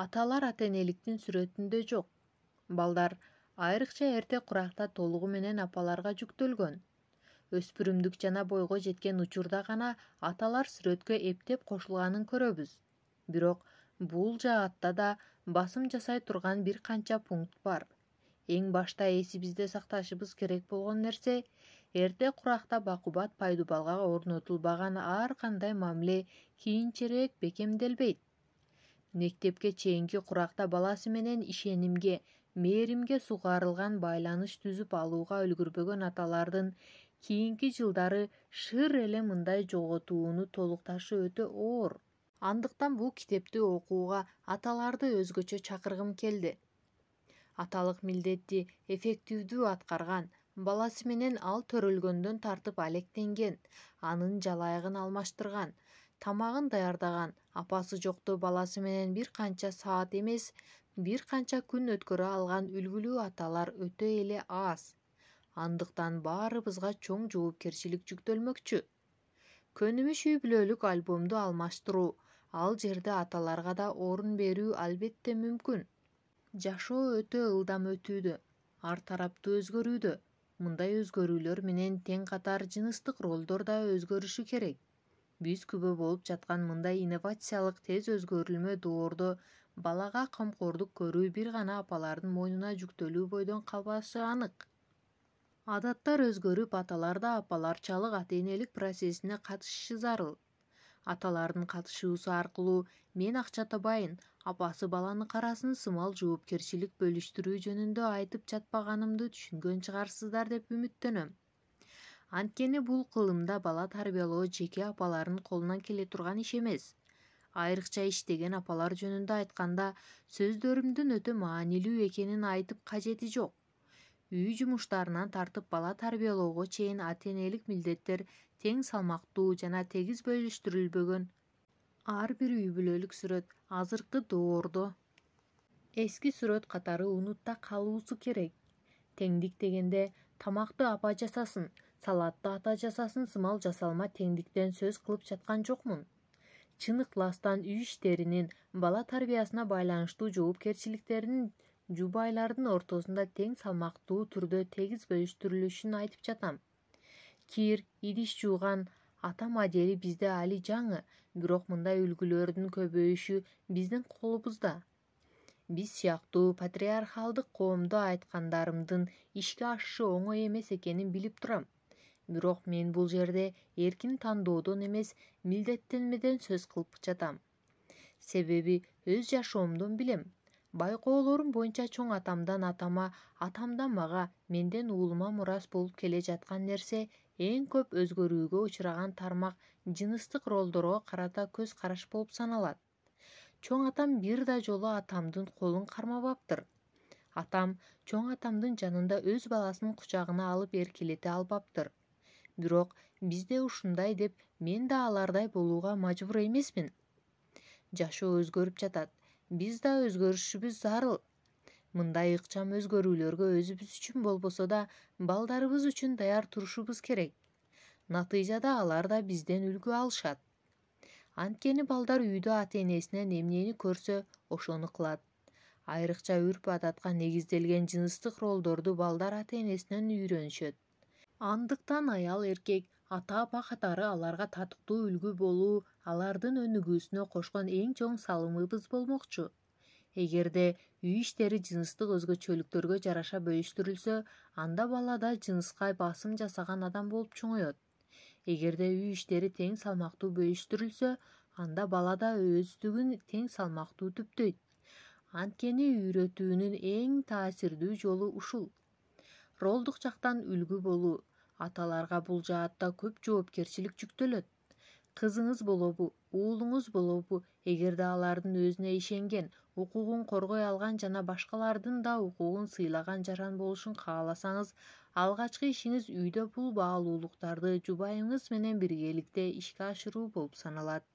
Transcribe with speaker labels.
Speaker 1: Аталар ата-энеликтин сүрөтүндө жок. Балдар айрыкча эрте куракта толугу менен апаларга жүктөлгөн. Өспүрүмдүк жана бойго жеткен учурда гана аталар сүрөткө эптеп кошулганын көрөбүз. Бирок бул жаатта да басым жасай турган бир канча пункт бар. Эң башта эсибизде сакташыбыз керек болгон нерсе эрте куракта бакубат пайдубалга орнотулбаган ар кандай мамиле кийинчерээк бекемделбейт. Мектепке чейинки куракта баласы менен ишенимге, мээримге сугарылган байланыш түзүп алууга үлгүрбөгөн аталардын кийинки жылдары шыр эле мындай жоготууну толукташы өтө оор. Андыктан бул китепти окууга аталарды өзгөчө чакыргым келди. Аталык милдетти эффективдүү аткарган, баласы менен ал төрөлгөндөн тартып алектенген, анын жалайыгын алмаштырган, тамагын даярдаган, апасы жокто баласы менен бир канча саат эмес, бир канча күн өткөрө алган үлгүлүү аталар өтө эле аз. Андыктан баарыбызга чоң жоопкерчилик жүктөлмөкчү. Көнүмүш үй бүлөлүк альбомду алмаштыруу, ал жерде аталарга да орун берүү албетте мүмкүн. Жашоо өтө ылдам өтүүдө, ар тараптуу өзгөрүүдө. Мындай өзгөрүүлөр менен тең катар жыныстык ролдор да өзгөрүшү керек. Биз күбө болуп жаткан мындай инновациялык тез өзгөрүлмө доордо балага камкордук көрүү бир гана апалардын мойнуна жүктөлүү бойдон калбашы анык. Адаттар өзгөрүп, аталар да апаларчалык ата-энелик процессине катышышы зарыл. Аталардын катышуусу аркылуу мен акча табайын, апасы баланы карасын сымал жоопкерчилик бөлүштүрүү жөнүндө айтып жатпаганымды түшүнгөн чыгарсыздар деп үмүттөнөм. Анткени бул кылымда бала тарбиялоо жеке апалардын колунан келе турган иш эмес. Айрыкча иштеген апалар жөнүндө айтканда, сөздөрүмдүн өтө маанилүү экенин айтып кажети жок. Үй жумуштарынан тартып бала тарбиялоого чейин ата-энелик милдеттер тең салмактуу жана тегиз бөлүштүрүлбөгөн. Ар бир үй бүлөлүк сүрөт азыркы доордо эски сүрөт катары унутта калуусу керек. Теңдик дегенде тамакты апа жасасын, салатты ата жасасын сымал жасалма теңдиктен сөз кылып жаткан жокмун. Чын ыкластан үй иштеринин, бала тарбиясына байланыштуу жоопкерчиликтердин жубайлардын ортосунда тең салмактуу түрдө тегиз бөлүштүрүлүшүн айтып жатам. Кир, идиш жууган ата модели бизде али жаңы, бирок мындай үлгүлөрдүн көбөйүшү биздин колубузда. Биз сыяктуу патриархалдык коомдо айткандарымдын ишке ашышы оңой эмес экенин билип турам. Бирок мен бул жерде эркин тандоодон эмес, милдеттенмеден сөз кылып жатам. Себеби өз жашоомдон билем. Байкоолорум боюнча чоң атамдан атама, атамдан мага, менден уулума мурас болуп келе жаткан нерсе эң көп өзгөрүүгө учураган тармак жыныстык ролдорго карата көз караш болуп саналат. Чоң атам бир да жолу атамдын колун кармабаптыр. Атам чоң атамдын жанында өз баласын кучагына алып эркелете албаптыр. Бирок бизде ушундай деп мен да алардай болууга мажбур эмесмин. Жашоо өзгөрүп жатат. Биз да өзгөрүшүбүз зарыл. Мындай ыкчам өзгөрүүлөргө өзүбүз үчүн болбосо да балдарыбыз үчүн даяр турушубуз керек. Натыйжада алар да бизден үлгү алышат. Анткени балдар үйдө ата-энесинен эмнени көрсө, ошону кылат. Айрыкча үрп-адатка негизделген жыныстык ролдорду балдар ата-энесинен үйрөнүшөт. Андыктан аял эркек, ата-апа катары аларга татыктуу үлгү болуу алардын өнүгүүсүнө кошкон эң чоң салымыбыз болмокчу. Эгерде үй иштери жыныстык өзгөчөлүктөргө жараша бөлүштүрүлсө, анда бала да жыныска басым жасаган адам болуп чоңоет. Эгерде үй иштери тең салмактуу бөлүштүрүлсө, анда бала да өздүгүн тең салмактуу түптөйт. Анткени үйрөтүүнүн эң таасирдүү жолу ушул. Ролдук жактан үлгү болуу. Аталарга бул жаатта көп жоопкерчилик жүктөлөт. Кызыңыз болобу, уулуңуз болобу, эгерде алардын өзүнө ишенген, укугун коргой алган жана башкалардын да укугун сыйлаган жаран болушун кааласаңыз, алгачкы ишиңиз үйдө бул баалуулуктарды жубайыңыз менен биргеликте ишке ашыруу болуп саналат.